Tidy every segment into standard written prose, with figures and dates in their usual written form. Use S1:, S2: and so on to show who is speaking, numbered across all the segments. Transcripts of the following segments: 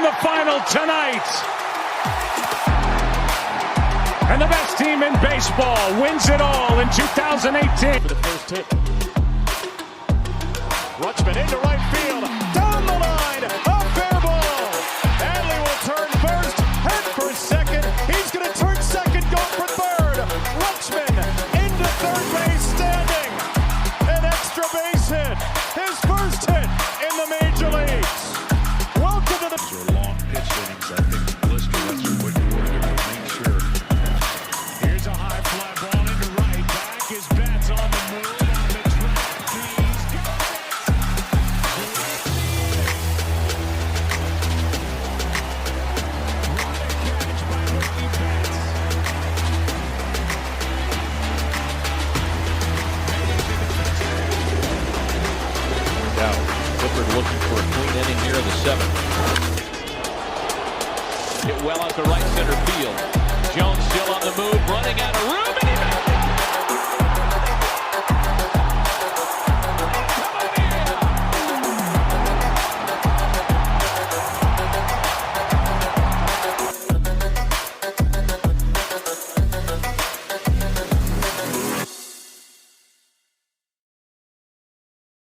S1: the final tonight. And the best team in baseball wins it all in 2018.
S2: For the first hit. Rutschman into right field. Down the line. A fair ball. Adley will turn first. Head for second. He's going to turn second. Go for third. Rutschman into third base standing. An extra base hit. His first hit in the major leagues. Welcome to the...
S3: These are long pitch innings. I think Blister, that's what you were to make sure.
S1: Here's a high fly ball into right. Back his bat's on the move. On the track. He's got catch by Mookie Betts.
S4: Now, Clifford looking for a clean inning here in the seventh. Hit well out to right center field. Jones still on the move, running out of room, and he made it.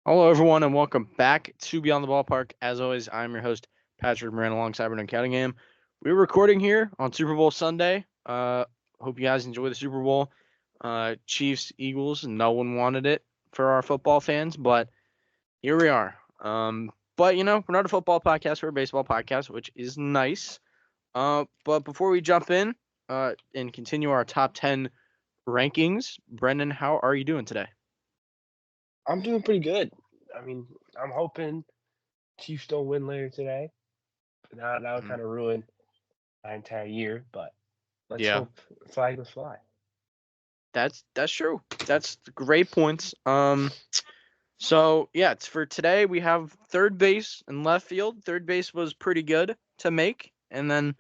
S5: Hello, everyone, and welcome back to Beyond the Ballpark. As always, I'm your host, Patrick Moran, alongside Brendan Cunningham. We're recording here on Super Bowl Sunday. Hope you guys enjoy the Super Bowl. Chiefs, Eagles, no one wanted it for our football fans, but here we are. But, you know, we're not a football podcast, we're a baseball podcast, which is nice. But before we jump in and continue our top 10 rankings, Brendan, how are you doing today?
S6: I'm doing pretty good. I mean, I'm hoping Chiefs don't win later today. That would kind of ruin my entire year, but let's hope flag will fly.
S5: That's true. That's great points. So yeah, it's for today. We have third base and left field. Third base was pretty good to make, and then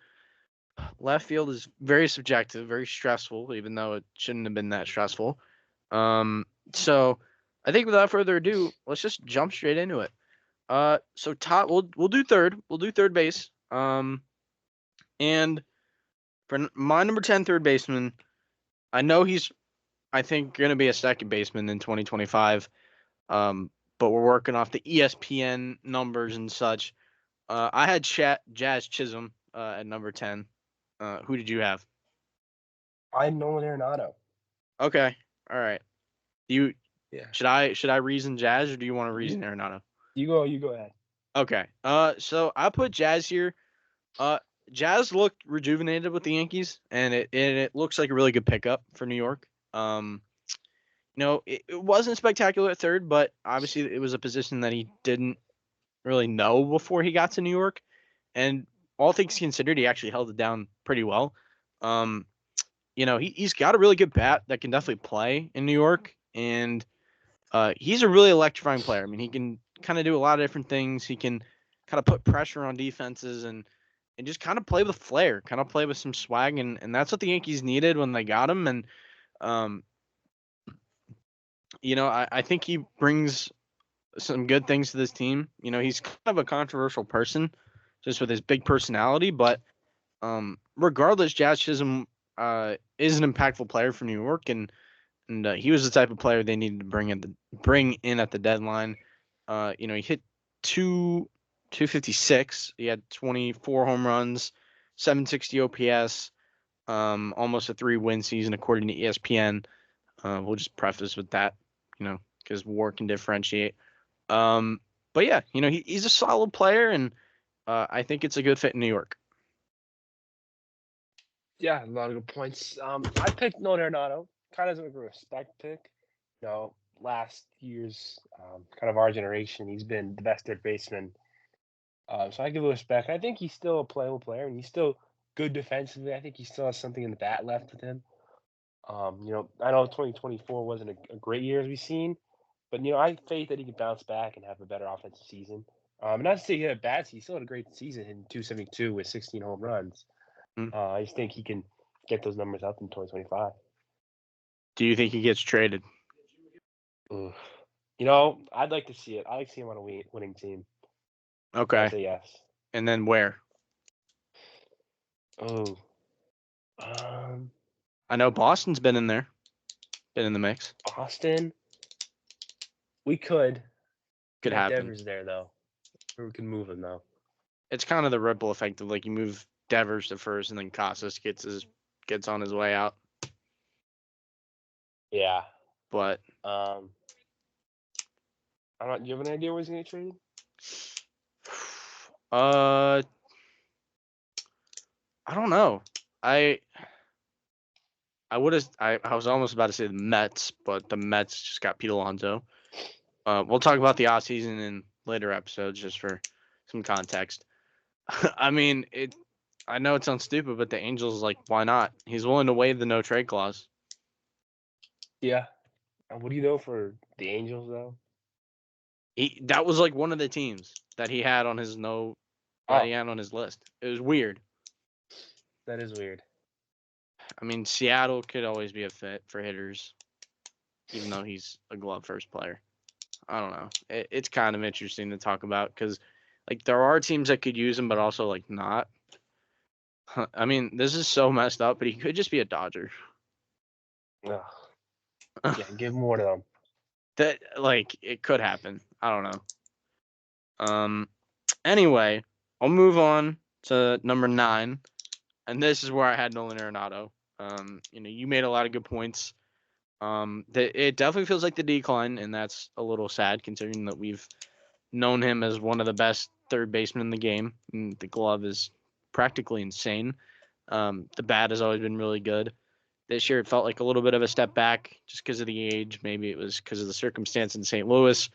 S5: left field is very subjective, very stressful, even though it shouldn't have been that stressful. So I think without further ado, let's just jump straight into it. So top, we'll do third. We'll do third base. And for my number 10 third baseman, I know he's, I think, going to be a second baseman in 2025. But we're working off the ESPN numbers and such. I had Jazz Chisholm at number 10. Who did you have?
S6: I had Nolan Arenado.
S5: Okay. All right. Should I reason Jazz or do you want to reason Arenado?
S6: You go ahead.
S5: Okay. So I put Jazz here. Jazz looked rejuvenated with the Yankees, and it looks like a really good pickup for New York. You know, it wasn't spectacular at third, but obviously it was a position that he didn't really know before he got to New York. And all things considered, he actually held it down pretty well. You know, he's got a really good bat that can definitely play in New York, and he's a really electrifying player. I mean, he can kind of do a lot of different things. He can kind of put pressure on defenses and just kind of play with flair, kind of play with some swag. And that's what the Yankees needed when they got him. And, you know, I think he brings some good things to this team. You know, he's kind of a controversial person just with his big personality. But regardless, Jazz Chisholm is an impactful player for New York. And he was the type of player they needed to bring in at the deadline. You know, he hit 256. He had 24 home runs, 760 OPS, almost a 3-win season according to ESPN. We'll just preface with that, you know, because WAR can differentiate. But yeah, you know, he's a solid player, and I think it's a good fit in New York.
S6: Yeah, a lot of good points. I picked Nolan Arenado, kind of as a respect pick. You know, last year's kind of our generation, he's been the best third baseman. So I give him respect. I think he's still a playable player, and he's still good defensively. I think he still has something in the bat left with him. You know, I know 2024 wasn't a great year as we've seen, but, you know, I have faith that he can bounce back and have a better offensive season. Not to say he had a bad season. He still had a great season in 272 with 16 home runs. I just think he can get those numbers up in 2025.
S5: Do you think he gets traded?
S6: You know, I'd like to see it. I like to see him on a winning team.
S5: Okay.
S6: I'd say yes.
S5: And then where?
S6: Oh,
S5: I know Boston's been in there, been in the mix.
S6: Boston. We could.
S5: Could
S6: We got
S5: happen.
S6: Devers there though. Or we can move him though.
S5: It's kind of the ripple effect of like you move Devers to first, and then Casas gets on his way out.
S6: Yeah.
S5: But
S6: I'm not. Do you have an idea where he's gonna get traded?
S5: I don't know. I was almost about to say the Mets, but the Mets just got Pete Alonso. We'll talk about the offseason in later episodes just for some context. I mean, I know it sounds stupid, but the Angels like, why not? He's willing to waive the no trade clause.
S6: Yeah. What do you know for the Angels though?
S5: That was like one of the teams that he had on his list. It was weird.
S6: That is weird.
S5: I mean, Seattle could always be a fit for hitters, even though he's a glove first player. I don't know. It's kind of interesting to talk about because, like, there are teams that could use him, but also like not. I mean, this is so messed up, but he could just be a Dodger.
S6: Ugh. Yeah, give him one of them.
S5: That like it could happen. I don't know. Anyway, I'll move on to number 9, and this is where I had Nolan Arenado. You made a lot of good points. It definitely feels like the decline, and that's a little sad considering that we've known him as one of the best third basemen in the game. And the glove is practically insane. The bat has always been really good. This year, it felt like a little bit of a step back just because of the age. Maybe it was because of the circumstance in St. Louis.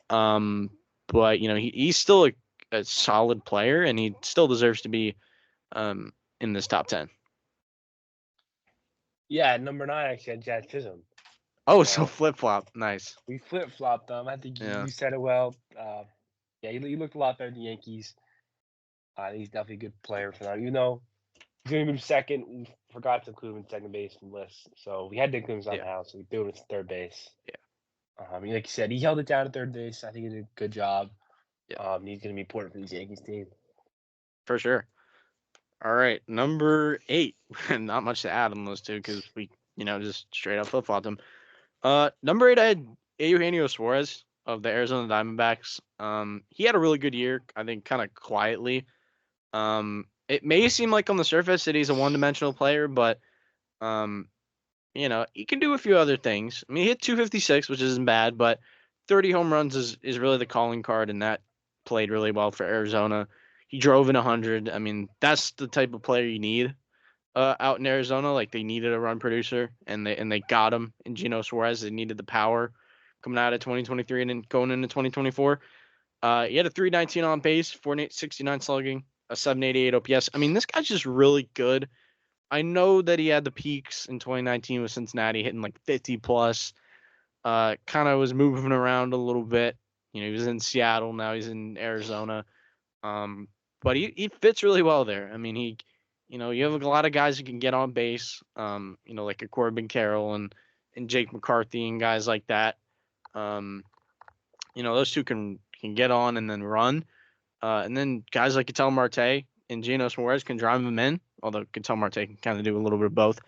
S5: But he's still a solid player, and he still deserves to be in this top 10.
S6: Yeah, at number 9 actually had Jazz Chisholm.
S5: Oh, so flip flop, nice.
S6: We flip flopped them. I think
S5: Yeah.
S6: you said it well. Yeah, he looked a lot better than the Yankees. He's definitely a good player for them. Even though he's going to move second, we forgot to include him in second base from the list. So we had to include him somehow. So we threw him to third base.
S5: Yeah.
S6: Like you said, he held it down at third base. I think he did a good job.
S5: Yeah.
S6: He's going to be important for this Yankees team.
S5: For sure. All right, number 8. Not much to add on those two because we, just straight up flip flopped them. Number 8, I had Eugenio Suarez of the Arizona Diamondbacks. He had a really good year. I think kind of quietly. It may seem like on the surface that he's a one-dimensional player, but he can do a few other things. I mean, he hit 256, which isn't bad, but 30 home runs is really the calling card, and that played really well for Arizona. He drove in 100. I mean, that's the type of player you need out in Arizona. Like they needed a run producer, and they got him in Gino Suarez. They needed the power coming out of 2023 and then going into 2024. He had a 319 on base, 469 slugging, a 788 OPS. I mean, this guy's just really good. I know that he had the peaks in 2019 with Cincinnati, hitting like 50 plus. Kind of was moving around a little bit. He was in Seattle, now he's in Arizona. But he fits really well there. I mean, you have a lot of guys who can get on base. Like a Corbin Carroll and Jake McCarthy and guys like that. Those two can get on and then run. And then guys like Ketel Marte and Gino Suarez can drive them in. Although Ketel Marte can kind of do a little bit of both.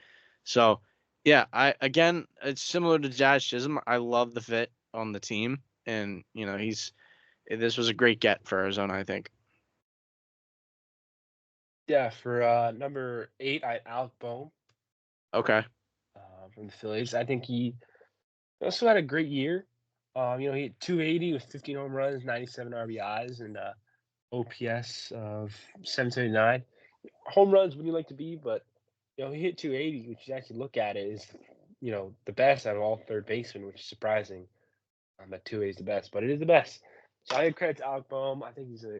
S5: So, yeah, it's similar to Jazz Chisholm. I love the fit on the team, and this was a great get for Arizona, I think.
S6: Yeah, for number 8, I had Alec Bohm.
S5: Okay.
S6: From the Phillies. I think he also had a great year. He hit 280 with 15 home runs, 97 RBIs, and OPS of 779. Home runs wouldn't you like to be, but he hit 280, which you actually look at it is the best out of all third basemen, which is surprising. That 280 is the best, but it is the best. So I give credit to Alec Bohm. I think he's a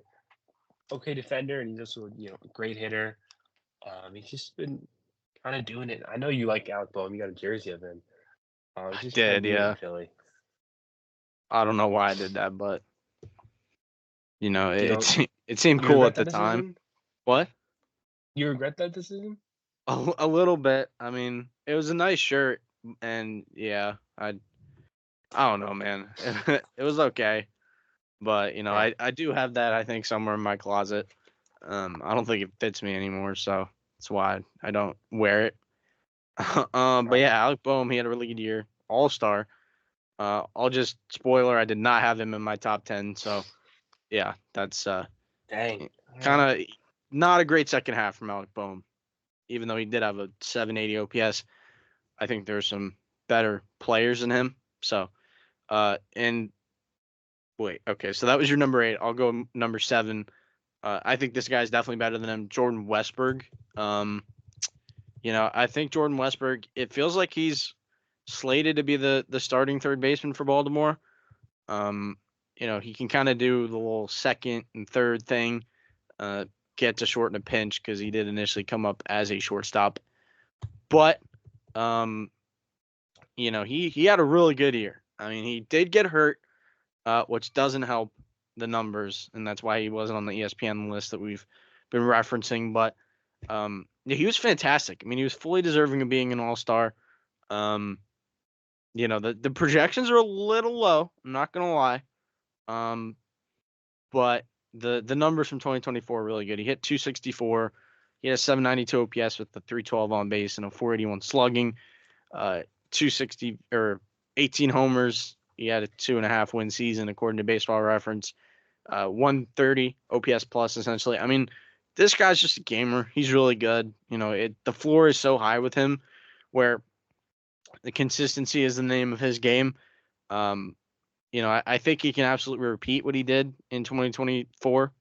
S6: okay defender, and he's also a great hitter. He's just been kind of doing it. I know you like Alec Bohm. You got a jersey of him.
S5: I
S6: Just
S5: did, yeah.
S6: Philly.
S5: I don't know why I did that, but it seemed cool at the time. What?
S6: You regret that decision?
S5: A little bit. I mean, it was a nice shirt, and yeah, I don't know, man. It was okay, but I do have that I think somewhere in my closet. I don't think it fits me anymore, so That's why I don't wear it. But yeah, Alec Boehm, he had a really good year, All-Star. I'll just spoiler, I did not have him in my top 10. So yeah, that's
S6: Dang.
S5: kind of not a great second half from Alec Boehm, even though he did have a 780 OPS. I think there's some better players than him. So, and wait, okay, so that was your number 8. I'll go number 7. I think this guy's definitely better than him, Jordan Westberg. I think Jordan Westberg. It feels like he's slated to be the starting third baseman for Baltimore. He can kind of do the little second and third thing, get to short in a pinch because he did initially come up as a shortstop. But he had a really good year. I mean, he did get hurt, which doesn't help the numbers, and that's why he wasn't on the ESPN list that we've been referencing. But he was fantastic. I mean, he was fully deserving of being an all-star. The projections are a little low. I'm not gonna lie. But the numbers from 2024 are really good. He hit 264. He had a 792 OPS with the 312 on base and a 481 slugging. 260 or 18 homers. He had a 2.5 win season according to Baseball Reference. 130 OPS plus essentially. I mean, this guy's just a gamer. He's really good. The floor is so high with him where the consistency is the name of his game. I think he can absolutely repeat what he did in 2024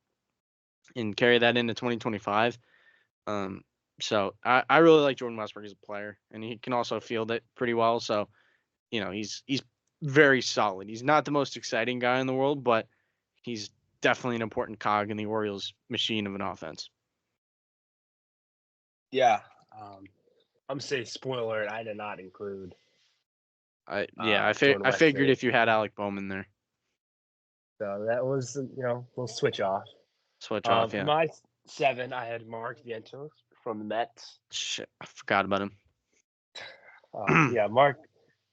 S5: and carry that into 2025. So I really like Jordan Westberg as a player, and he can also field it pretty well. So, he's very solid. He's not the most exciting guy in the world, but he's definitely an important cog in the Orioles machine of an offense.
S6: Yeah. I'm saying spoiler, I did not include.
S5: I
S6: Jordan
S5: figured
S6: Westberg.
S5: if you had Alec Boehm in there,
S6: So that was, we'll switch off.
S5: switch off.
S6: For
S5: Yeah,
S6: my 7, I had Mark Vientos from the Mets.
S5: shit, I forgot about him.
S6: Yeah, Mark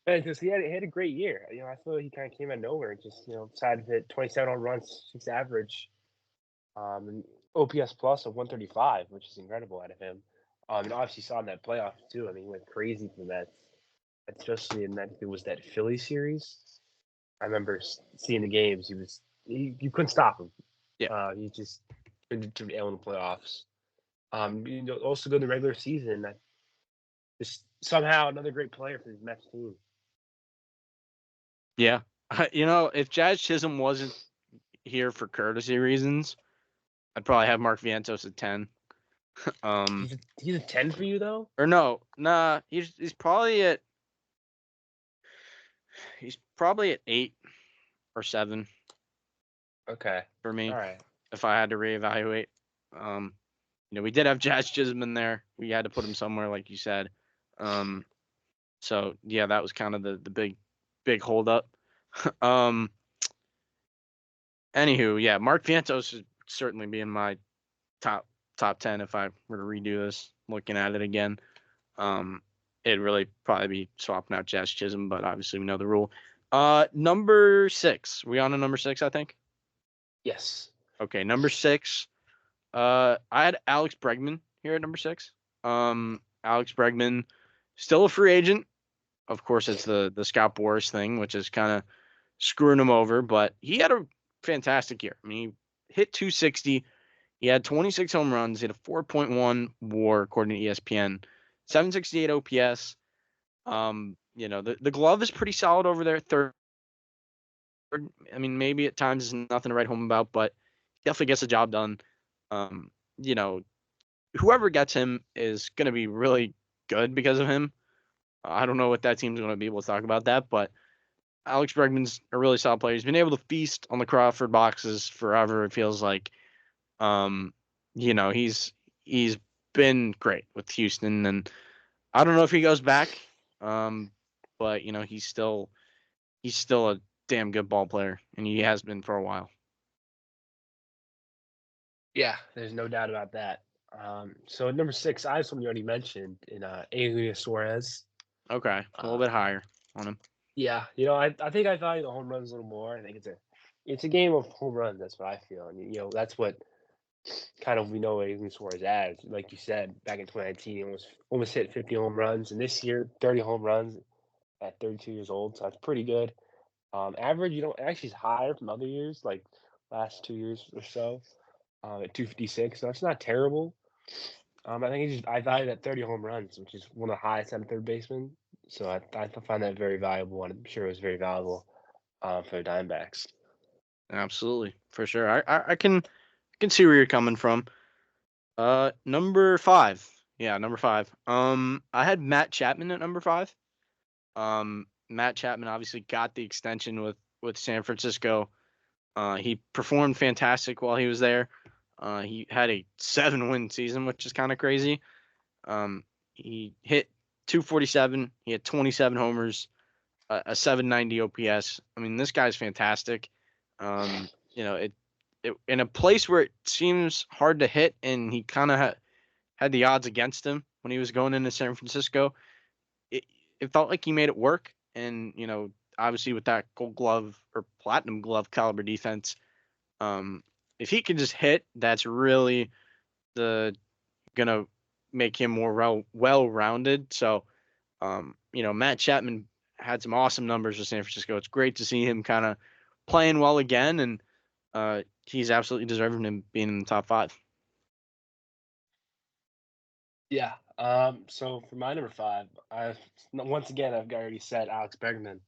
S6: Vientos, he had a great year. I feel he kind of came out of nowhere and just, decided to hit 27 on runs, 6 average, and OPS plus of 135, which is incredible out of him. And obviously saw in that playoff too. I mean, he went crazy for the Mets, especially in that it was that Philly series. I remember seeing the games. You couldn't stop him.
S5: Yeah.
S6: He just couldn't do in the playoffs. Also go in the regular season. Just somehow another great player for the Mets team.
S5: Yeah. If Jazz Chisholm wasn't here for courtesy reasons, I'd probably have Mark Vientos at 10.
S6: He's a 10 for you though?
S5: Or no, nah, he's probably at 8 or 7
S6: Okay.
S5: for me.
S6: All right.
S5: If I had to reevaluate. We did have Jazz Chisholm in there. We had to put him somewhere, like you said. So yeah, that was kind of the big holdup. Anywho, yeah, Mark Vientos should certainly be in my top 10 if I were to redo this, looking at it again. It'd really probably be swapping out Jazz Chisholm, but obviously we know the rule. Number 6. We on to number 6, I think?
S6: Yes.
S5: Okay, number 6. I had Alex Bregman here at number 6. Alex Bregman, still a free agent. Of course, it's the Scott Boras thing, which is kind of screwing him over, but he had a fantastic year. I mean, he hit 260. He had 26 home runs. He had a 4.1 WAR according to ESPN, 768 OPS. The glove is pretty solid over there. Third. I mean, maybe at times is nothing to write home about, but he definitely gets the job done. Whoever gets him is going to be really good because of him. I don't know what that team's going to be able to talk about that, but Alex Bregman's a really solid player. He's been able to feast on the Crawford boxes forever. It feels like, he's been great with Houston, and I don't know if he goes back, but he's still a damn good ball player, and he has been for a while.
S6: Yeah, there's no doubt about that. So at number 6, I have someone you already mentioned in Eugenio Suarez.
S5: Okay, a little bit higher on him.
S6: Yeah, I think I value the home runs a little more. I think it's a game of home runs. That's what I feel, and that's what kind of we know what Edwin Suarez as. Like you said, back in 2019, he almost hit 50 home runs, and this year 30 home runs at 32 years old. So that's pretty good. Average, actually is higher from other years, like last 2 years or so, at 256. So that's not terrible. I think I valued at 30 home runs, which is one of the highest at a third baseman. So I find that very valuable, and I'm sure it was very valuable for the Diamondbacks.
S5: Absolutely, for sure. I can see where you're coming from. Number 5. Yeah, number 5. I had Matt Chapman at number 5. Matt Chapman obviously got the extension with San Francisco. He performed fantastic while he was there. He had a 7-win season, which is kind of crazy. He hit 247. He had 27 homers, a 790 OPS. I mean, this guy's fantastic. It in a place where it seems hard to hit, and he kind of had the odds against him when he was going into San Francisco. It felt like he made it work, and obviously with that Gold Glove or Platinum Glove caliber defense, if he can just hit, that's really gonna make him more well-rounded. So, Matt Chapman had some awesome numbers with San Francisco. It's great to see him kind of playing well again, and he's absolutely deserving of being in the top 5.
S6: Yeah. So for my number 5, I've already said Alex Bregman,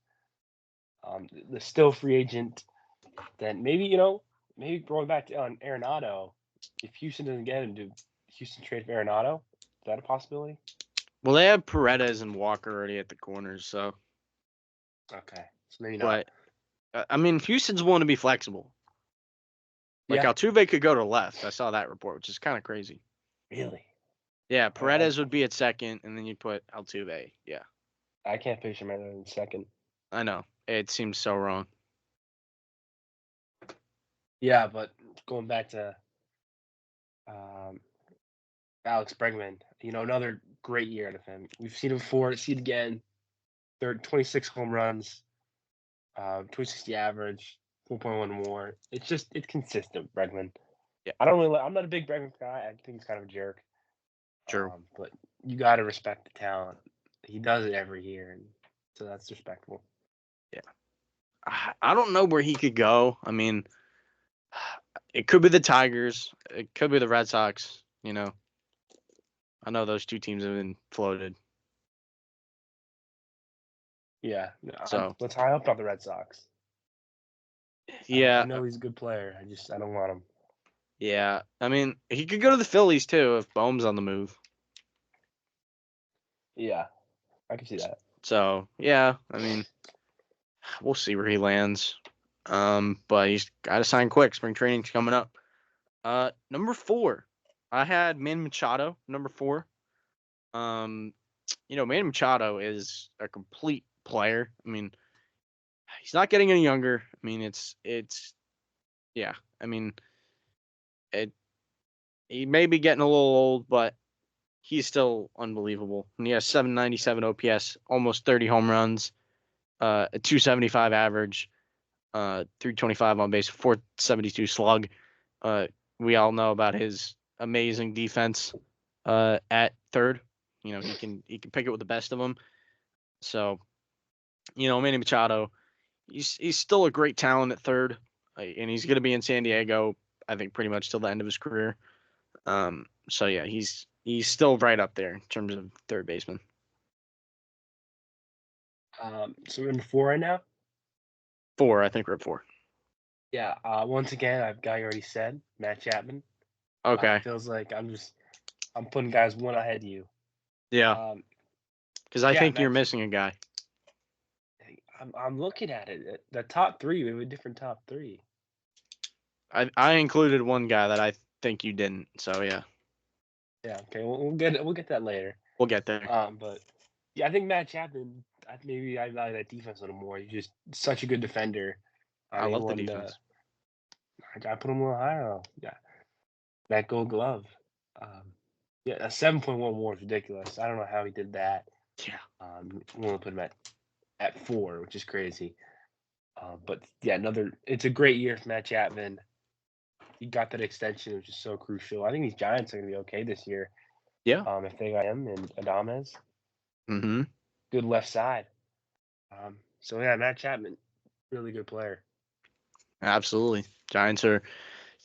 S6: the still free agent. Then maybe going back to Arenado, if Houston doesn't get him, do Houston trade for Arenado? Is that a possibility?
S5: Well, they have Paredes and Walker already at the corners, so.
S6: Okay, so maybe not.
S5: But I mean, Houston's willing to be flexible. Like
S6: Yeah.
S5: Altuve could go to left. I saw that report, which is kind of crazy.
S6: Really?
S5: Yeah, Paredes would be at second, and then you'd put Altuve. Yeah,
S6: I can't picture him in second.
S5: I know. It seems so wrong.
S6: Yeah, but going back to Alex Bregman, another great year out of him. We've seen him before, see it again. 26 home runs, 260 average, 4.1 WAR. It's consistent, Bregman.
S5: Yeah.
S6: I'm not a big Bregman guy. I think he's kind of a jerk.
S5: True.
S6: But you got to respect the talent. He does it every year, and so that's respectable.
S5: Yeah. I don't know where he could go. I mean, it could be the Tigers. It could be the Red Sox. I know those two teams have been floated.
S6: Yeah.
S5: So
S6: let's high up on the Red Sox.
S5: Yeah.
S6: I know he's a good player. I don't want him.
S5: Yeah. I mean, he could go to the Phillies too if Bohm's on the move.
S6: Yeah, I can see that.
S5: So yeah, I mean, we'll see where he lands. But he's got to sign quick. Spring training's coming up. Number 4, I had Manny Machado. Number 4. Manny Machado is a complete player. I mean, he's not getting any younger. I mean, yeah. I mean, he may be getting a little old, but he's still unbelievable. And he has 797 OPS, almost 30 home runs, a 275 average, 325 on base, 472 slug. We all know about his amazing defense at third. He can pick it with the best of them. So, Manny Machado, he's still a great talent at third, and he's going to be in San Diego, I think, pretty much till the end of his career. So yeah, he's still right up there in terms of third baseman.
S6: So we're number 4 right now?
S5: 4, I think we're at 4.
S6: Yeah. Once again, I've got you already said Matt Chapman.
S5: Okay.
S6: It feels like I'm putting guys one ahead of you.
S5: Yeah. Because I think you're
S6: Matt,
S5: missing a guy.
S6: I'm looking at it. The top 3, we have a different top 3.
S5: I included one guy that I think you didn't. So yeah.
S6: Yeah. Okay. We'll get that later.
S5: We'll get there.
S6: But yeah, I think Matt Chapman. Maybe I value that defense a little more. He's just such a good defender.
S5: I love the defense.
S6: I put him a little higher. Yeah. That Gold Glove. Yeah, a 7.1 WAR is ridiculous. I don't know how he did that.
S5: Yeah.
S6: We'll put him at 4, which is crazy. But yeah, it's a great year for Matt Chapman. he got that extension, which is so crucial. I think these Giants are going to be okay this year.
S5: Yeah.
S6: If they got him and Adames,
S5: Mm-hmm.
S6: good left side. So yeah, Matt Chapman, really good player.
S5: Absolutely. Giants are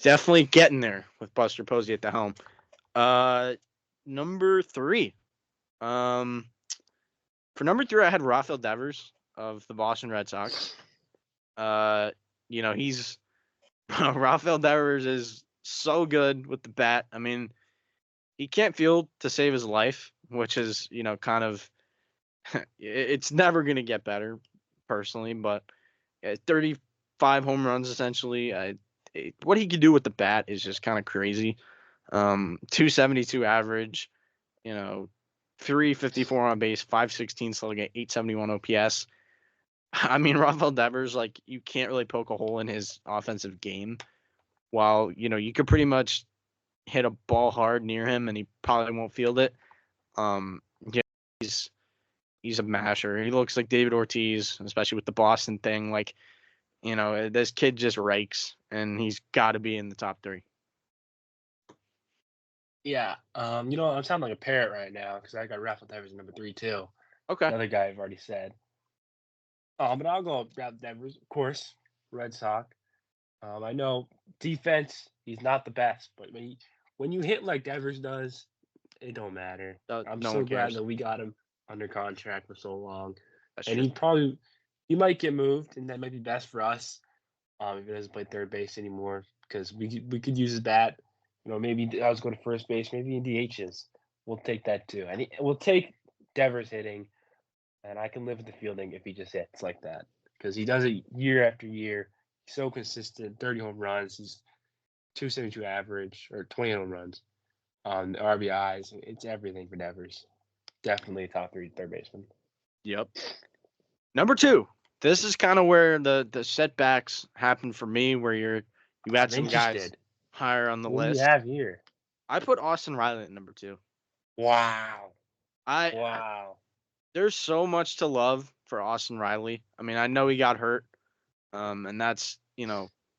S5: definitely getting there with Buster Posey at the helm. Number 3. For number 3, I had Rafael Devers of the Boston Red Sox. He's Rafael Devers is so good with the bat. I mean, he can't field to save his life, which is, kind of it's never going to get better personally, but 35 home runs essentially. What he could do with the bat is just kind of crazy. 272 average, 354 on base, 516 slugging, 871 OPS. I mean, Rafael Devers, like, you can't really poke a hole in his offensive game. While, you could pretty much hit a ball hard near him and he probably won't field it. Yeah, he's a masher. He looks like David Ortiz, especially with the Boston thing. Like, this kid just rakes, and he's got to be in the top 3.
S6: Yeah. I'm sounding like a parrot right now because I got Rafael Devers at number 3 too.
S5: Okay.
S6: Another guy I've already said. But I'll go Rafael Devers, of course. Red Sox. I know defense, he's not the best, but when you hit like Devers does, it don't matter. I'm
S5: No
S6: so
S5: one
S6: glad
S5: cares.
S6: that we got him under contract for so long.
S5: That's
S6: And
S5: true.
S6: he might get moved, and that might be best for us. If he doesn't play third base anymore, because we could use his bat. Maybe I was going to first base, maybe in DHs. We'll take that too. And we'll take Devers hitting, and I can live with the fielding if he just hits like that, because he does it year after year. He's so consistent. 30 home runs. He's 272 average or 20 home runs on RBIs. It's everything for Devers. Definitely a top 3 third baseman.
S5: Yep. Number 2. This is kind of where the setbacks happen for me, where you had some guys higher on the
S6: What do
S5: list.
S6: you have here?
S5: I put Austin Riley at number 2.
S6: Wow.
S5: Wow. There's so much to love for Austin Riley. I mean, I know he got hurt, and that's,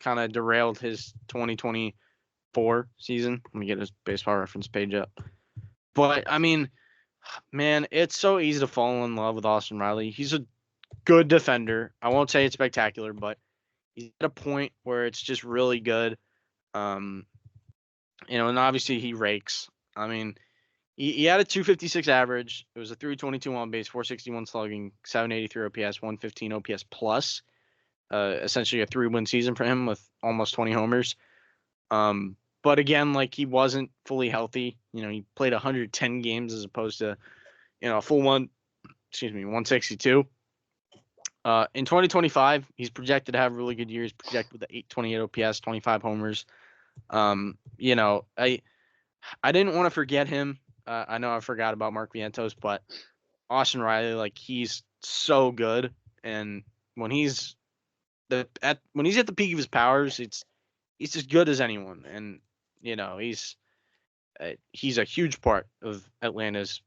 S5: kind of derailed his 2024 season. Let me get his baseball reference page up. But, I mean, man, it's so easy to fall in love with Austin Riley. He's a good defender. I won't say it's spectacular, but he's at a point where it's just really good. And obviously he rakes. I mean, he had a 256 average. It was a 322 on base, 461 slugging, 783 OPS, 115 OPS plus. Essentially a 3-win season for him with almost 20 homers. But again, like, he wasn't fully healthy. He played 110 games as opposed to, a full 162. In 2025, he's projected to have a really good year. He's projected with the 828 OPS, 25 homers. I didn't want to forget him. I know I forgot about Mark Vientos, but Austin Riley, like, he's so good, and when he's at the peak of his powers, he's as good as anyone, and he's a huge part of Atlanta's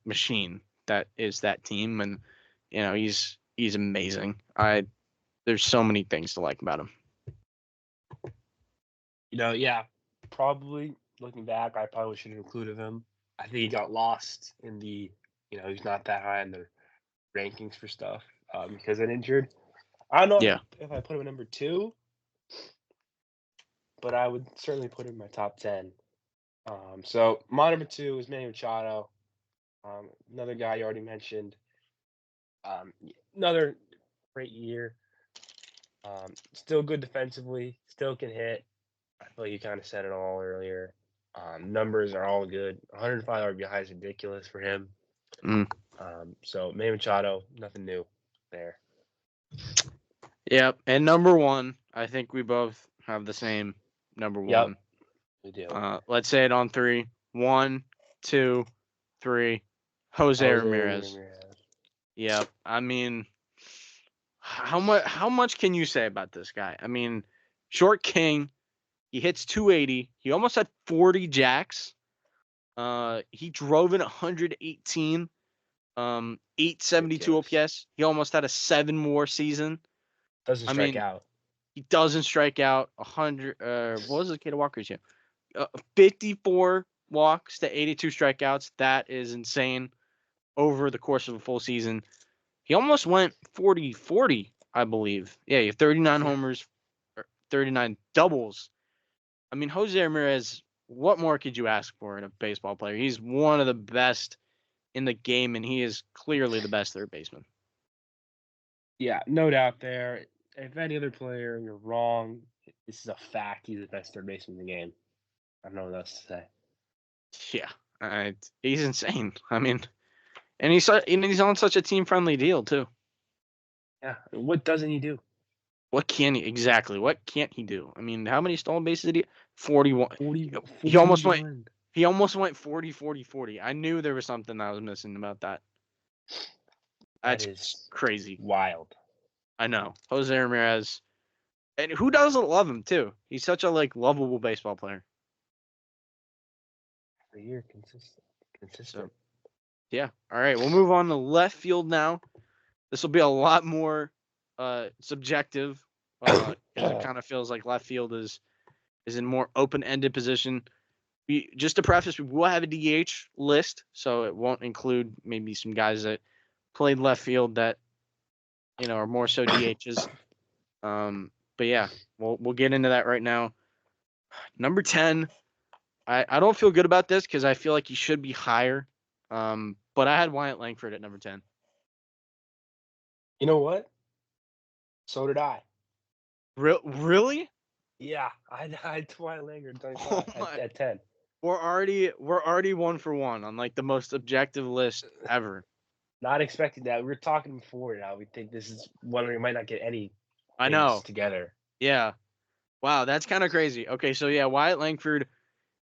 S5: machine that is that team, and he's amazing. There's so many things to like about him.
S6: Yeah, probably looking back, I probably should have included him. I think he got lost in the, he's not that high in the rankings for stuff because of injured. I don't know if I put him at number 2, but I would certainly put him in my top 10. So my number 2 is Manny Machado, another guy you already mentioned. Another great year. Still good defensively. Still can hit. I feel like you kind of said it all earlier. Numbers are all good. 105 RBI is ridiculous for him. So Manny Machado, nothing new there.
S5: Yep. And number 1, I think we both have the same number 1.
S6: Yep, we do.
S5: Let's say it on 3. 1, 2, 3. Jose Ramirez. Yep. I mean, how much can you say about this guy? I mean, short king. He hits 280. He almost had 40 jacks. He drove in 118. 872 OPS. He almost had a 7 more season.
S6: Doesn't strike out.
S5: He doesn't strike out 100. What was the Kate Walker's? 54 walks to 82 strikeouts. That is insane over the course of a full season. He almost went 40-40, I believe. Yeah, he had 39 homers, 39 doubles. I mean, Jose Ramirez, what more could you ask for in a baseball player? He's one of the best in the game, and he is clearly the best third baseman.
S6: Yeah, no doubt there. If any other player, you're wrong. This is a fact. He's the best third baseman in the game. I don't know what else to say.
S5: Yeah, he's insane. I mean, and he's on such a team-friendly deal, too.
S6: Yeah, what doesn't he do?
S5: What can't he do? I mean, how many stolen bases did he? 41.
S6: 40,
S5: He almost
S6: 41.
S5: went. He almost went 40-40-40. I knew there was something I was missing about that.
S6: That
S5: That's
S6: is
S5: crazy.
S6: wild.
S5: I know. Jose Ramirez. And who doesn't love him, too? He's such a, lovable baseball player.
S6: The year consistent.
S5: So, yeah. All right, we'll move on to left field now. This will be a lot more subjective. It kind of feels like left field is in more open-ended position. Just to preface, we will have a DH list, so it won't include maybe some guys that played left field that are more so DHs. But yeah, we'll get into that right now. Number 10, I don't feel good about this because I feel like he should be higher. But I had Wyatt Langford at number 10.
S6: You know what? So did I.
S5: Really?
S6: Yeah, I had Wyatt Langford at 10.
S5: We're already 1-for-1 on the most objective list ever.
S6: Not expecting that. We were talking before. Now we think this is one we might not get any.
S5: I know.
S6: Together.
S5: Yeah. Wow, that's kind of crazy. Okay, so yeah, Wyatt Langford,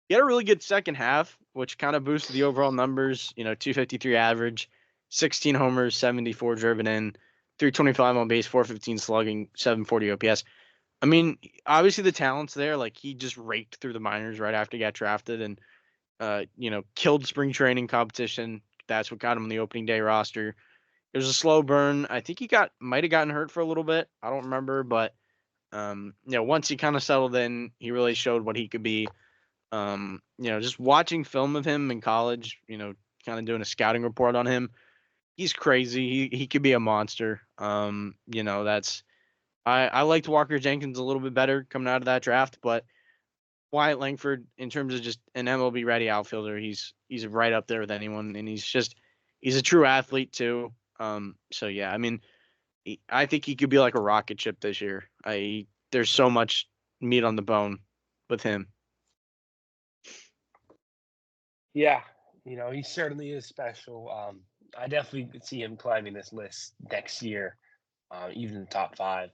S5: he had a really good second half, which kind of boosted the overall numbers. 253 average, 16 homers, 74 driven in, 325 on base, 415 slugging, 740 OPS. I mean, obviously the talent's there. He just raked through the minors right after he got drafted and, killed spring training competition. That's what got him on the opening day roster. It was a slow burn. I think he might have gotten hurt for a little bit. I don't remember, but once he kind of settled in, he really showed what he could be. Just watching film of him in college, kind of doing a scouting report on him, he's crazy. He could be a monster. I liked Walker Jenkins a little bit better coming out of that draft, but Wyatt Langford, in terms of just an MLB ready outfielder, he's right up there with anyone, and he's a true athlete too. So yeah, I mean, I think he could be like a rocket ship this year. There's so much meat on the bone with him.
S6: Yeah, he certainly is special. I definitely could see him climbing this list next year, even in the top 5.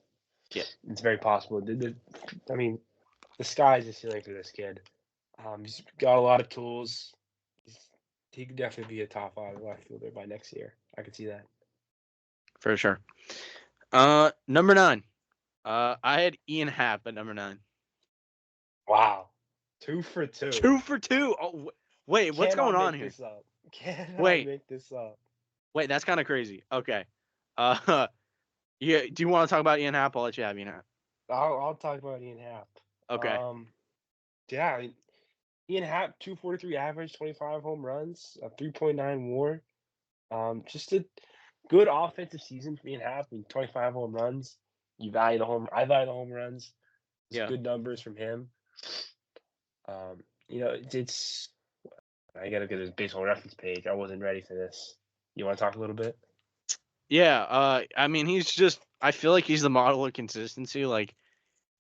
S5: Yeah,
S6: it's very possible. I mean, the sky's the ceiling for this kid. He's got a lot of tools. He could definitely be a top 5 left fielder by next year. I could see that.
S5: For sure. Number 9. I had Ian Happ at number 9.
S6: Wow. 2 for 2.
S5: 2 for 2. Oh, wait, what's going on here?
S6: Wait. Make this up.
S5: Wait, that's kind of crazy. Okay. Yeah. Do you want to talk about Ian Happ? I'll let you have Ian Happ.
S6: I'll talk about Ian Happ.
S5: Okay.
S6: Yeah. Ian Happ, 243 average, 25 home runs, a 3.9 WAR. Just a good offensive season for Ian Happ. 25 home runs. I value the home runs. It's good numbers from him. It's. I gotta get his baseball reference page. I wasn't ready for this. You want to talk a little bit?
S5: Yeah. I mean, I feel like he's the model of consistency.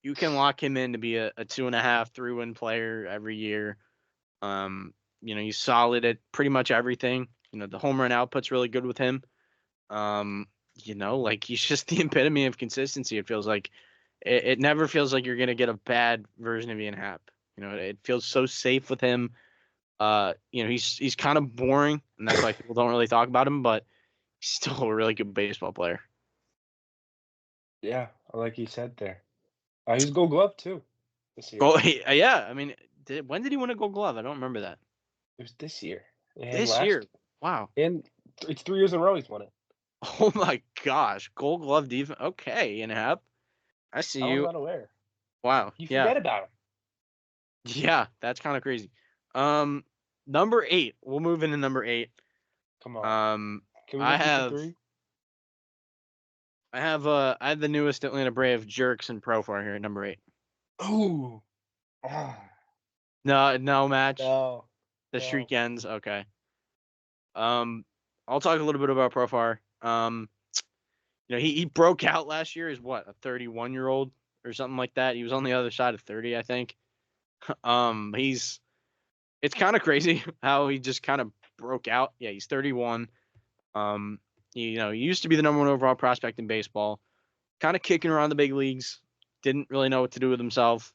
S5: You can lock him in to be a 2.5, 3-win player every year. He's solid at pretty much everything. The home run output's really good with him. He's just the epitome of consistency. It feels like it never feels like you're gonna get a bad version of Ian Happ. It feels so safe with him. He's kind of boring, and that's why people don't really talk about him. But he's still a really good baseball player.
S6: Yeah, like you said there. He's Gold Glove too this year.
S5: Oh yeah, I mean, when did he win a Gold Glove? I don't remember that.
S6: It was this year.
S5: This year, wow.
S6: And it's 3 years in a row he's won it.
S5: Oh my gosh, Gold Glove defense. Okay, Ian Happ. I see
S6: I was
S5: you.
S6: not aware.
S5: Wow.
S6: You
S5: Yeah.
S6: forget about him.
S5: Yeah, that's kind of crazy. Number 8. We'll move into number 8.
S6: Come on. Can we
S5: I
S6: just keep it
S5: have
S6: 3?
S5: I have the newest Atlanta Brave Jerks and Profar here at number 8.
S6: Ooh. Ah,
S5: No match.
S6: no.
S5: The
S6: No.
S5: streak ends. Okay. I'll talk a little bit about Profar. He broke out last year as what, a 31-year-old or something like that. He was on the other side of 30, I think. It's kind of crazy how he just kind of broke out. Yeah, he's 31. He used to be the number 1 overall prospect in baseball. Kind of kicking around the big leagues. Didn't really know what to do with himself.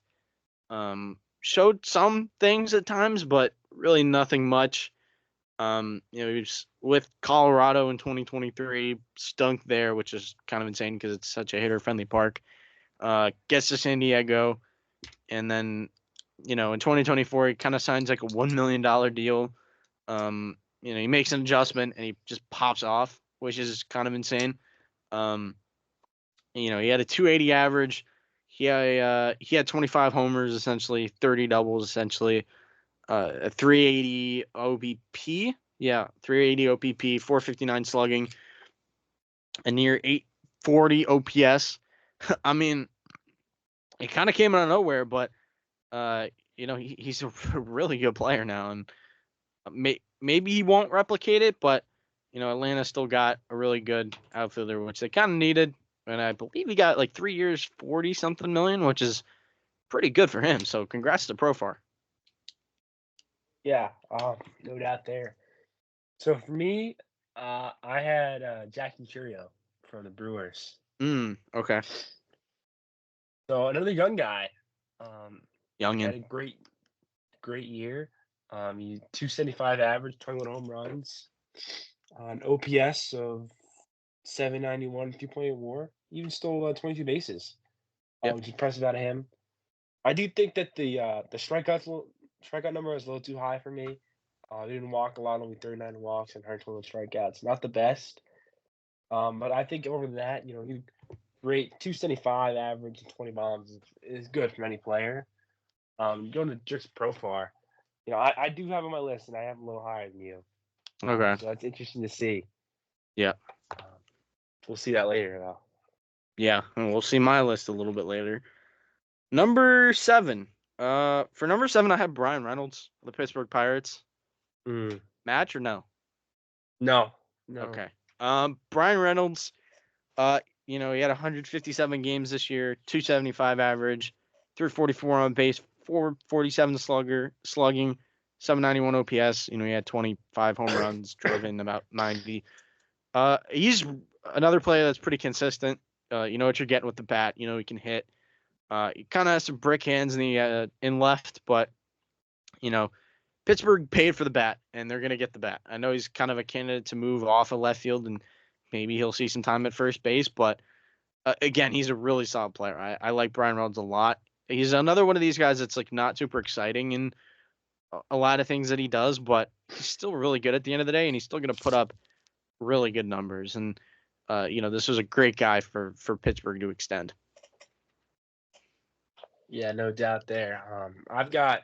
S5: Showed some things at times, but really nothing much. He was with Colorado in 2023, stunk there, which is kind of insane because it's such a hitter-friendly park. Gets to San Diego, and then, in 2024, he kind of signs like a $1 million deal. He makes an adjustment and he just pops off, which is kind of insane. He had a 280 average. He had 25 homers, essentially 30 doubles, essentially. A 380 OBP. Yeah, 380 OPP, 459 slugging, a near 840 OPS. I mean, it kind of came out of nowhere, but he's a really good player now, and maybe he won't replicate it, but Atlanta still got a really good outfielder, which they kind of needed, and I believe he got like 3 years, 40 something million, which is pretty good for him. So congrats to Profar.
S6: Yeah, no doubt there. So for me, I had Jack Mercurio from the Brewers.
S5: Okay.
S6: So another young guy. Had
S5: Youngin.
S6: a great year. He 275 average, 21 home runs, an OPS of 791, 3.8 WAR. Even stole 22 bases,
S5: Yep.
S6: which is impressive out of him. I do think that the strikeout number is a little too high for me. They didn't walk a lot, only 39 walks and 112 strikeouts. Not the best. But I think over that, he great 275 average and 20 bombs is good from any player. Going to Jerks Profar, I do have on my list, and I have a little higher than you.
S5: Okay.
S6: So that's interesting to see.
S5: Yeah.
S6: We'll see that later, though.
S5: Yeah, and we'll see my list a little bit later. Number 7. For number 7, I have Brian Reynolds, the Pittsburgh Pirates. Match or no?
S6: No.
S5: Okay. Brian Reynolds, he had 157 games this year, 275 average, 344 on base, 447 slugging, 791 OPS. He had 25 home runs, drove in about 90. He's another player that's pretty consistent. You know what you're getting with the bat. He can hit. He kind of has some brick hands in left, but Pittsburgh paid for the bat, and they're gonna get the bat. I know he's kind of a candidate to move off of left field, and maybe he'll see some time at first base. But again, he's a really solid player. I like Brian Reynolds a lot. He's another one of these guys that's like not super exciting in a lot of things that he does, but he's still really good at the end of the day, and he's still gonna put up really good numbers. And this was a great guy for Pittsburgh to extend.
S6: Yeah, no doubt there. I've got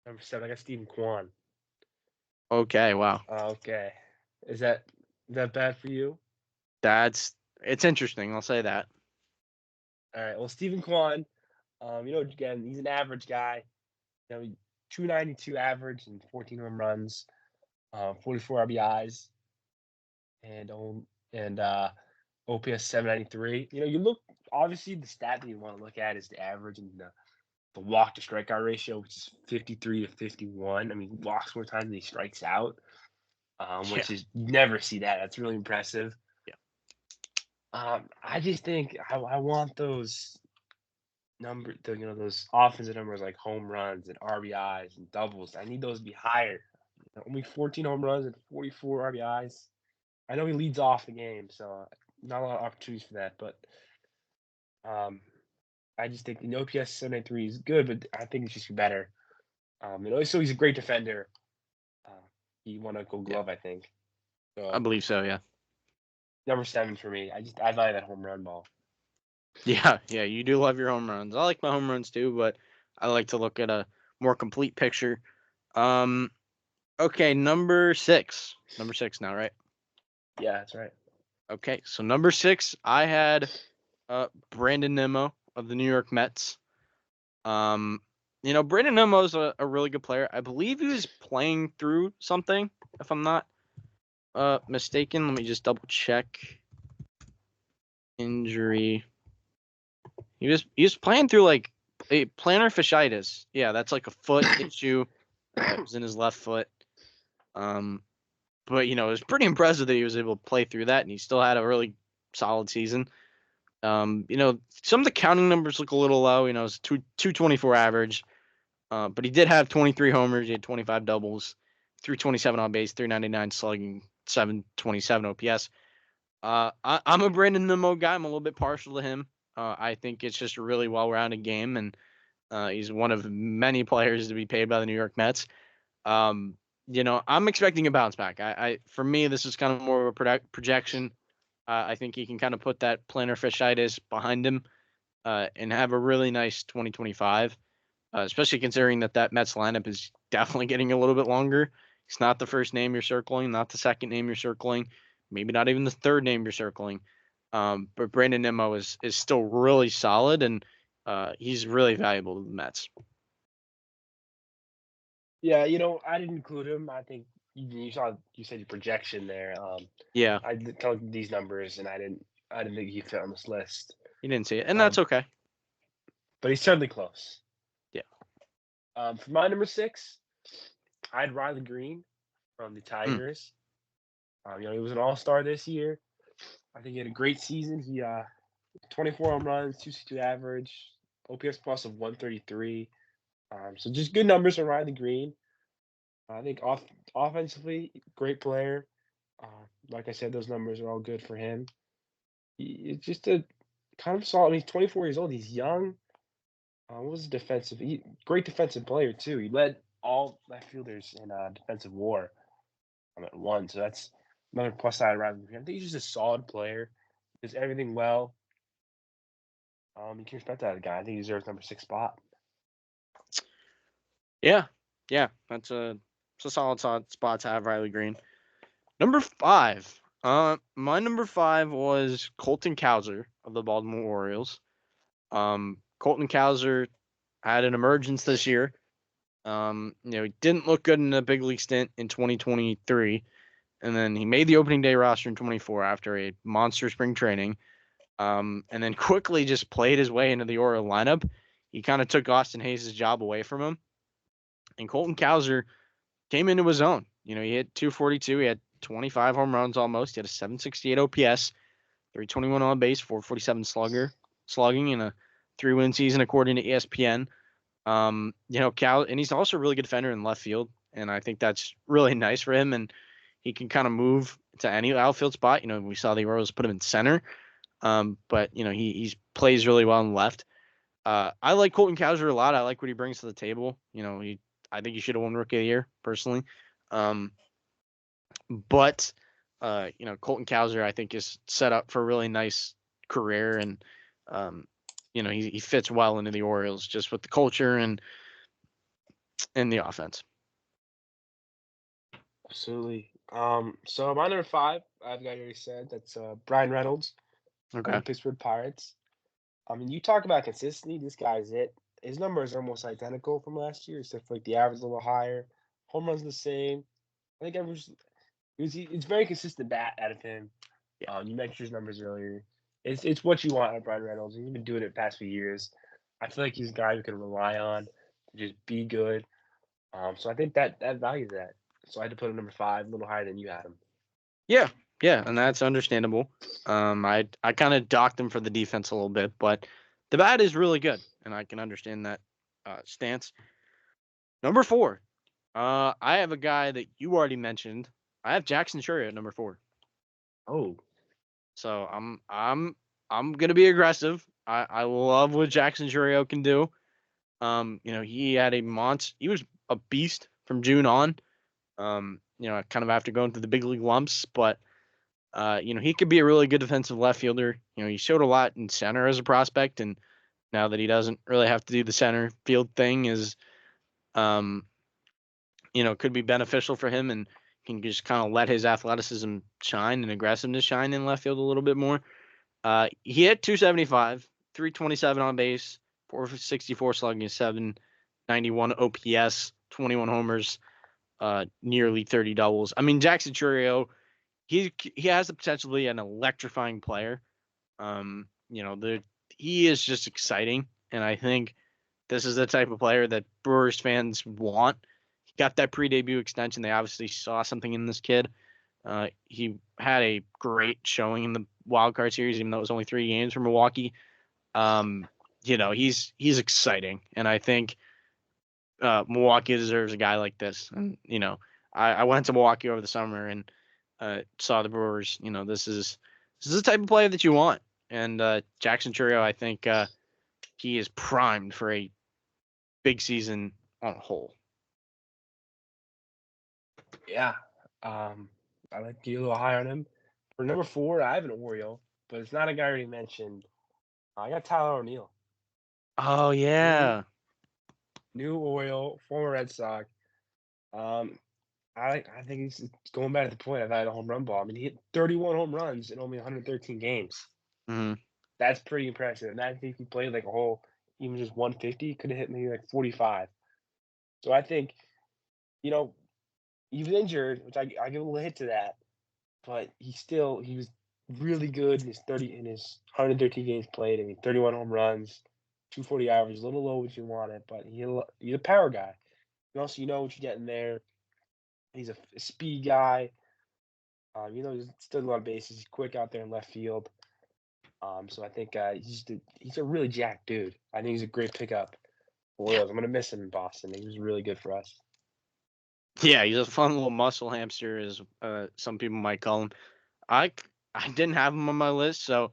S6: number 7. I got Stephen Kwan.
S5: Okay, wow.
S6: Okay. Is that bad for you?
S5: It's interesting. I'll say that.
S6: All right. Well, Stephen Kwan, again, he's an average guy. 292 average and 14 home runs, 44 RBIs, and OPS 793. You look, obviously the stat that you want to look at is the average and the walk to strikeout ratio, which is 53 to 51. I mean, he walks more times than he strikes out, which is, you never see that. That's really impressive.
S5: Yeah.
S6: I just think I want those those offensive numbers like home runs and RBIs and doubles. I need those to be higher. Only 14 home runs and 44 RBIs. I know he leads off the game, so not a lot of opportunities for that. But I just think the OPS 793 is good, but I think it should be better. So he's a great defender. He won a Gold Glove, I think. So
S5: I believe so. Yeah.
S6: number 7 for me. I value that home run ball.
S5: Yeah, yeah, you do love your home runs. I like my home runs too, but I like to look at a more complete picture. Um, okay, number six. Number six now, right?
S6: Yeah, that's right.
S5: Okay, so number six, I had Brandon Nimmo of the New York Mets. Um, Brandon Nimmo is a really good player. I believe he was playing through something, if I'm not mistaken. Let me just double check. Injury. He was playing through like a plantar fasciitis. Yeah, that's like a foot issue. It was in his left foot. Um, but it was pretty impressive that he was able to play through that, and he still had a really solid season. Some of the counting numbers look a little low. It's 224 average. But he did have 23 homers. He had 25 doubles, 327 on base, 399 slugging, 727 OPS. I'm a Brandon Nimmo guy. I'm a little bit partial to him. I think it's just a really well-rounded game, and he's one of many players to be paid by the New York Mets. I'm expecting a bounce back. For me, this is kind of more of a projection. I think he can kind of put that plantar fasciitis behind him and have a really nice 2025. Especially considering that Mets lineup is definitely getting a little bit longer. It's not the first name you're circling, not the second name you're circling, maybe not even the third name you're circling. But Brandon Nimmo is still really solid, and he's really valuable to the Mets.
S6: Yeah, I didn't include him. I think you said your projection there.
S5: Yeah,
S6: I did tell these numbers, and I didn't think he fit on this list.
S5: you didn't see it, and that's
S6: Um,
S5: okay.
S6: but he's certainly close.
S5: Yeah.
S6: For my number six, I had Riley Green from the
S5: Mm.
S6: Tigers. He was an All-Star this year. I think he had a great season. He 24 home runs, 262 average, OPS plus of 133. So just good numbers for Riley Green. I think offensively, great player. Like I said, those numbers are all good for him. It's just a kind of solid. He's 24 years old. He's young. What was defensive? Great defensive player too. He led all left fielders in defensive WAR at one. So that's another plus side around him. I think he's just a solid player. Does everything well. You can respect that guy. I think he deserves number six spot.
S5: Yeah, yeah, it's a solid spot to have Riley Green. Number five. My number five was Colton Cowser of the Baltimore Orioles. Colton Cowser had an emergence this year. He didn't look good in a big league stint in 2023, and then he made the opening day roster in 24 after a monster spring training. And then quickly just played his way into the Oriole lineup. He kind of took Austin Hayes' job away from him, and Colton Cowser came into his own. He hit 242. He had 25 home runs almost. He had a 768 OPS, 321 on base, 447 slugging in a 3-win season according to ESPN. Cal, and he's also a really good defender in left field, and I think that's really nice for him. And he can kind of move to any outfield spot. We saw the Orioles put him in center, but he plays really well in left. I like Colton Cowser a lot. I like what he brings to the table. I think he should have won Rookie of the Year personally. But Colton Cowser I think is set up for a really nice career, and he fits well into the Orioles just with the culture and the offense.
S6: Absolutely. So my number five, I've got already said that's Brian Reynolds from
S5: Okay.
S6: the Pittsburgh Pirates. I mean, you talk about consistency. This guy's it. His numbers are almost identical from last year, except for like the average a little higher. Home runs the same. I think average. It's very consistent bat out of him.
S5: Yeah.
S6: You mentioned his numbers earlier. It's what you want out of Brian Reynolds. He's been doing it the past few years. I feel like he's a guy you can rely on to just be good. So I think that values that. So I had to put him number five, a little higher than you had him.
S5: Yeah, and that's understandable. I kind of docked him for the defense a little bit, but the bat is really good, and I can understand that stance. Number four, I have a guy that you already mentioned. I have Jackson Churio at number 4.
S6: Oh,
S5: So I'm gonna be aggressive. I love what Jackson Churio can do. He had a monster. He was a beast from June on. Kind of after going through the big league lumps, but He could be a really good defensive left fielder. He showed a lot in center as a prospect, and now that he doesn't really have to do the center field thing is, um, could be beneficial for him and can just kind of let his athleticism shine and aggressiveness shine in left field a little bit more. He hit 275, 327 on base, 464 slugging, 791 OPS, 21 homers, nearly 30 doubles. I mean, Jackson Churio, he has the potential to be an electrifying player. He is just exciting, and I think this is the type of player that Brewers fans want. He got that pre-debut extension. They obviously saw something in this kid. He had a great showing in the wild card series, even though it was only 3 games for Milwaukee. He's exciting, and I think Milwaukee deserves a guy like this. And I went to Milwaukee over the summer and saw the Brewers. This is the type of player that you want. And Jackson Churio, I think he is primed for a big season on a whole.
S6: Yeah. I like to get a little high on him. For number 4, I have an Oriole, but it's not a guy I already mentioned. I got Tyler O'Neill.
S5: Oh yeah.
S6: New Oriole, former Red Sox. I think he's going back to the point. I've had a home run ball. I mean, he hit 31 home runs in only 113 games.
S5: Mm-hmm.
S6: That's pretty impressive. And I think he played like a whole, even just 150, could have hit maybe like 45. So I think, he was injured, which I give a little hit to that, but he was really good in his 113 games played. I mean, 31 home runs, 240 average, a little low what you wanted, but he's a power guy. And also, what you're getting there. He's a speed guy. He's still a lot of bases. He's quick out there in left field. So I think he's a really jacked dude. I think he's a great pickup for Orioles. I'm gonna miss him in Boston. He was really good for us.
S5: Yeah, he's a fun little muscle hamster, as some people might call him. I didn't have him on my list, so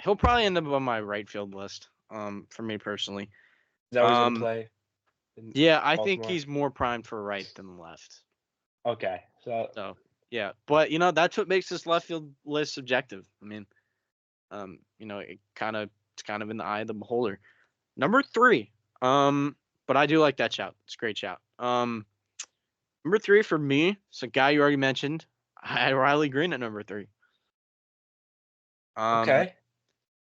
S5: he'll probably end up on my right field list. For me personally.
S6: Is that where he's gonna
S5: Um,
S6: play?
S5: Yeah, I think
S6: Baltimore?
S5: he's more primed for right than left.
S6: Okay. So
S5: So yeah, but that's what makes this left field list subjective. I mean, it's kind of in the eye of the beholder. Number 3, but I do like that shout. It's a great shout. Number 3 for me, it's a guy you already mentioned. I had Riley Green at number 3.
S6: okay.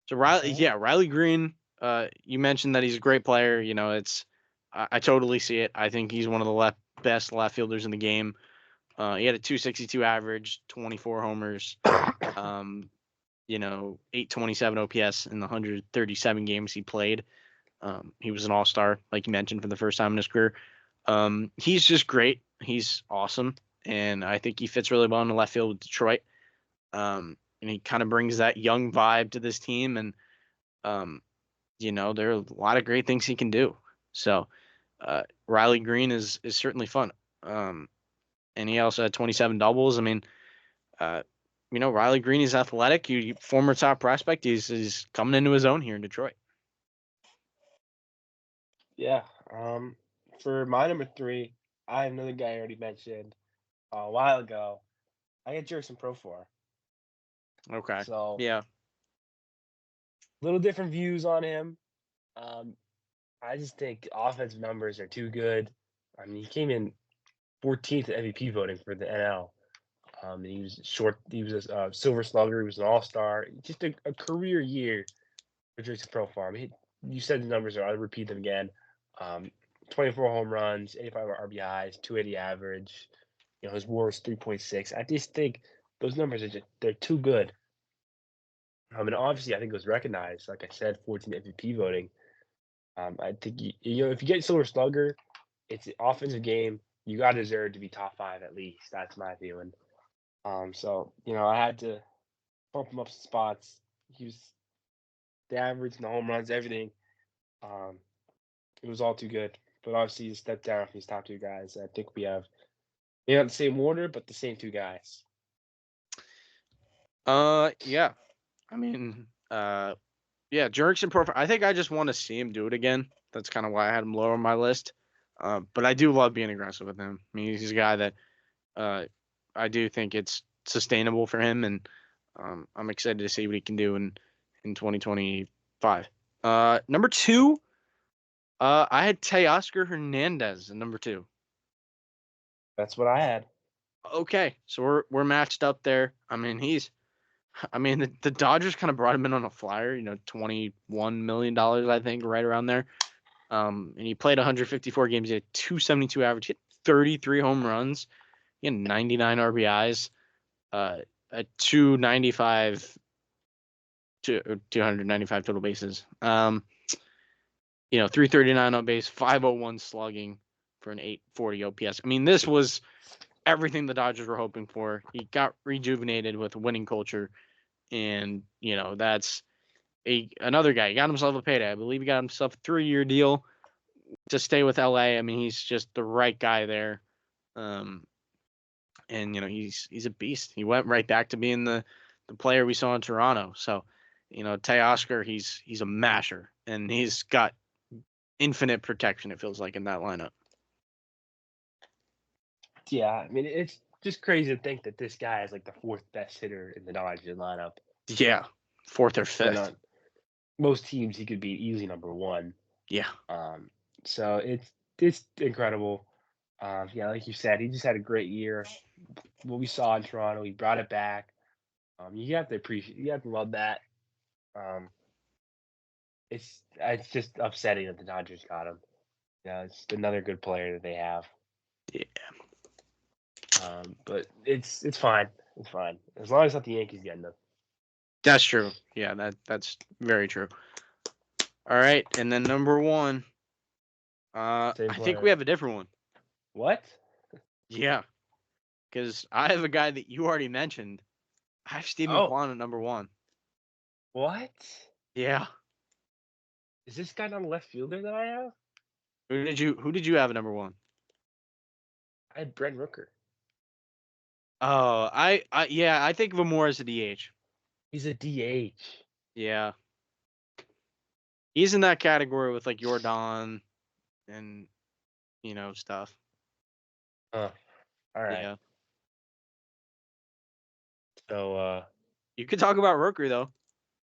S5: So Riley Green. You mentioned that he's a great player. I totally see it. I think he's one of the best left fielders in the game. He had a 262 average, 24 homers, 827 OPS in the 137 games he played. He was an all-star, like you mentioned, for the first time in his career. He's just great. He's awesome, and I think he fits really well in the left field with Detroit. And he kind of brings that young vibe to this team, and there are a lot of great things he can do. So Riley Green is certainly fun. And he also had 27 doubles. I mean, Riley Green is athletic. Former top prospect. He's coming into his own here in Detroit.
S6: Yeah. For my number 3, I have another guy I already mentioned a while ago. I got Jerson Profar.
S5: Okay.
S6: So
S5: Yeah.
S6: little different views on him. I just think offensive numbers are too good. I mean, he came in 14th at MVP voting for the NL. He was short. He was a Silver Slugger. He was an All-Star. Just a career year for Jerson Profar. I mean, you said the numbers. I'll repeat them again. 24 home runs, 85 RBIs, 280 average. His WAR is 3.6. I just think those numbers they're too good. And obviously, I think it was recognized. Like I said, 14 MVP voting. I think if you get Silver Slugger, it's the offensive game. You got to deserve to be top 5 at least. That's my feeling. So I had to bump him up some spots. He was the average and the home runs, everything. It was all too good. But obviously, he stepped down from these top 2 guys. I think we have maybe not the same order, but the same 2 guys.
S5: Yeah. I mean, yeah, Jurickson Profar. I think I just want to see him do it again. That's kind of why I had him lower on my list. But I do love being aggressive with him. I mean, he's a guy that I do think it's sustainable for him, and I'm excited to see what he can do in 2025. Number 2, I had Teoscar Hernandez in number 2.
S6: That's what I had.
S5: Okay, so we're matched up there. I mean, the Dodgers kind of brought him in on a flyer, $21 million, I think, right around there. And he played 154 games. He had 272 average, he had 33 home runs, he had 99 RBIs, a 295 to 295 total bases. 339 on base, 501 slugging for an 840 OPS. I mean, this was everything the Dodgers were hoping for. He got rejuvenated with a winning culture, and that's another guy. He got himself a payday. I believe he got himself a 3-year deal to stay with LA. I mean, he's just the right guy there. And he's a beast. He went right back to being the player we saw in Toronto. So, Teoscar, he's a masher, and he's got infinite protection, it feels like, in that lineup.
S6: Yeah, I mean, it's just crazy to think that this guy is like the 4th best hitter in the Dodgers lineup.
S5: Yeah, 4th or 5th.
S6: Most teams he could be easily number 1.
S5: Yeah.
S6: So it's incredible. Yeah, like you said, he just had a great year. What we saw in Toronto, he brought it back. You have to love that. It's just upsetting that the Dodgers got him. Yeah, it's another good player that they have.
S5: Yeah.
S6: But it's fine. It's fine as long as not the Yankees getting them.
S5: That's true. Yeah, that's very true. All right, and then number 1. I think we have a different one.
S6: What?
S5: Yeah, because I have a guy that you already mentioned. I have Steven Kwan at number 1.
S6: What?
S5: Yeah.
S6: Is this guy not a left fielder that I have?
S5: Who did you have at number 1?
S6: I had Brent Rooker.
S5: Oh, I think of him more as a DH.
S6: He's a DH.
S5: Yeah. He's in that category with like Jordan and stuff.
S6: All right.
S5: Yeah.
S6: So
S5: You could talk about Rooker though.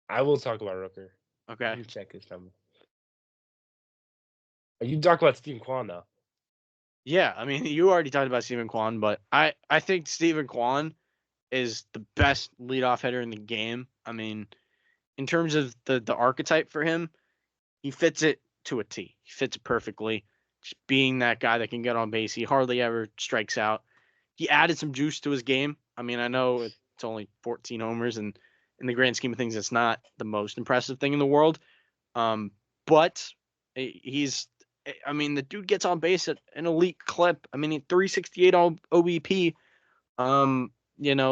S6: I will talk about Rooker.
S5: Okay.
S6: Let me check his number. You talk about Steven Kwan though.
S5: Yeah, I mean, you already talked about Steven Kwan, but I think Steven Kwan is the best leadoff hitter in the game. I mean, in terms of the archetype for him, he fits it to a T. He fits it perfectly. Just being that guy that can get on base. He hardly ever strikes out. He added some juice to his game. I mean, I know it's only 14 homers, and in the grand scheme of things, it's not the most impressive thing in the world. But the dude gets on base at an elite clip. I mean, 368 OBP.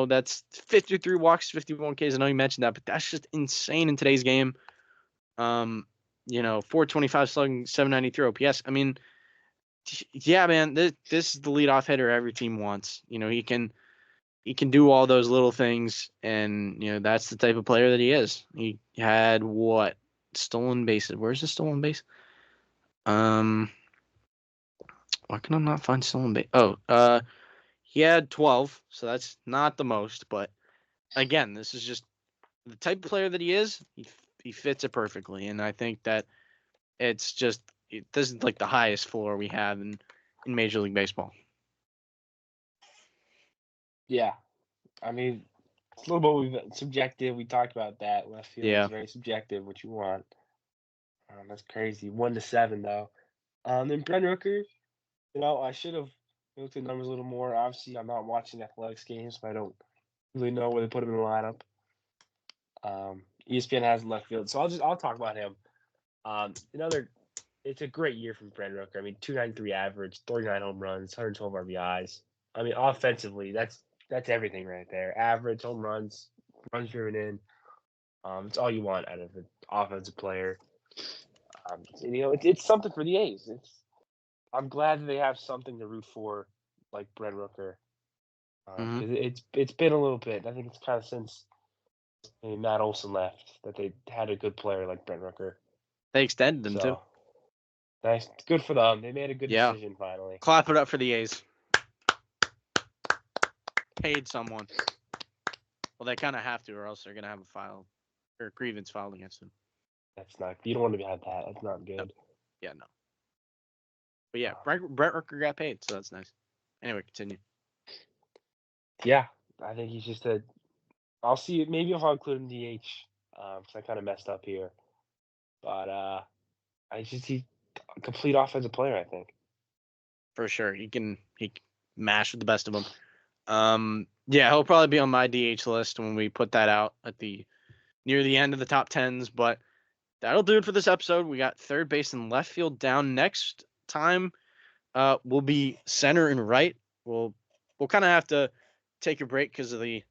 S5: That's 53 walks, 51 Ks. I know you mentioned that, but that's just insane in today's game. 425 slugging, 793 OPS. I mean, yeah, man, this is the leadoff hitter every team wants. He can do all those little things, and that's the type of player that he is. He had what stolen bases? Where's the stolen base? Why can I not find stolen base? Oh, he had 12, so that's not the most, but again, this is just the type of player that he is. He fits it perfectly, and I think that this is like the highest floor we have in Major League Baseball.
S6: Yeah, I mean, it's a little bit subjective. We talked about that. Left field is very subjective. What you want. That's crazy. 1-7 though. Then Brent Rooker. I should have looked at numbers a little more. Obviously, I'm not watching athletics games, so I don't really know where they put him in the lineup. ESPN has left field, so I'll talk about him. It's a great year from Brent Rooker. I mean, 293 average, 39 home runs, 112 RBIs. I mean, offensively, that's everything right there. Average, home runs, runs driven in. It's all you want out of an offensive player. It's something for the A's. I'm glad that they have something to root for, like Brent Rooker. It's been a little bit. I think it's kind of since Matt Olson left that they had a good player like Brent Rooker.
S5: They extended him too.
S6: Nice, good for them. They made a good decision finally.
S5: Clap it up for the A's. Paid someone. Well, they kind of have to, or else they're gonna have a file or a grievance filed against them.
S6: That's not. You don't want to have that. That's not good.
S5: Yeah, no. But yeah, Brent Rooker got paid, so that's nice. Anyway, continue.
S6: Yeah, I think he's just a. I'll see. Maybe if I'll include him DH, because I kind of messed up here. But he's a complete offensive player. I think.
S5: For sure, he can mash with the best of them. Yeah, he'll probably be on my DH list when we put that out at the near the end of the top tens. But that'll do it for this episode. We got third base and left field down. Next time, we'll be center and right. We'll kind of have to take a break because of the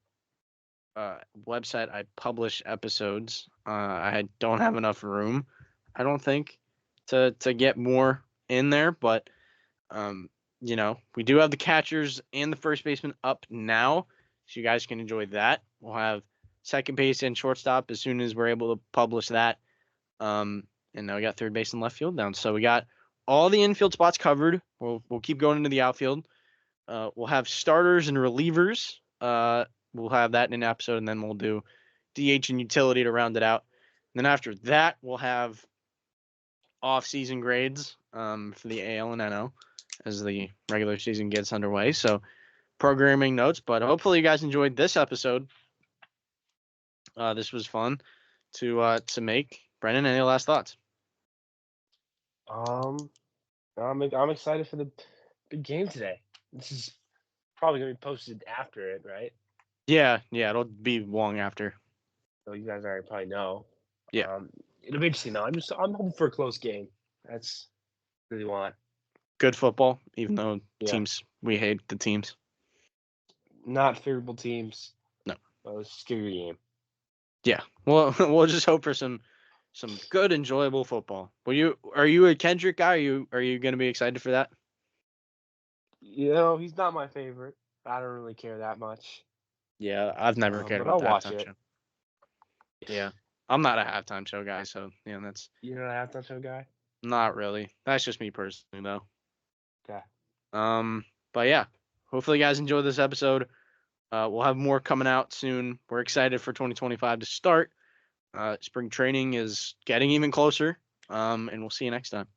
S5: website I publish episodes. I don't have enough room, I don't think, to get more in there. But we do have the catchers and the first baseman up now, so you guys can enjoy that. We'll have second base and shortstop as soon as we're able to publish that. And now we got third base and left field down. So we got all the infield spots covered. We'll keep going into the outfield. We'll have starters and relievers. We'll have that in an episode, and then we'll do DH and utility to round it out. And then after that, we'll have off-season grades for the AL and NL as the regular season gets underway. So programming notes, but hopefully you guys enjoyed this episode. This was fun to make. Brennan, any last thoughts?
S6: I'm excited for the big game today. This is probably gonna be posted after it, right?
S5: Yeah, it'll be long after.
S6: So you guys already probably know.
S5: Yeah.
S6: It'll be interesting though. I'm hoping for a close game. That's what we want.
S5: Good football, even though
S6: Yeah.
S5: teams we hate the teams.
S6: Not favorable teams.
S5: No.
S6: But it's a scary game.
S5: Yeah. Well, we'll just hope for some good, enjoyable football. Are you a Kendrick guy? Are you going to be excited for that?
S6: He's not my favorite. I don't really care that much.
S5: Yeah, I've never cared
S6: but
S5: about
S6: I'll
S5: the
S6: watch
S5: halftime
S6: it.
S5: show. Yeah, I'm not a halftime show guy, so that's
S6: You're not a halftime show guy?
S5: not really. That's just me personally, though.
S6: Okay.
S5: But yeah, hopefully you guys enjoyed this episode. We'll have more coming out soon. We're excited for 2025 to start. Spring training is getting even closer. And we'll see you next time.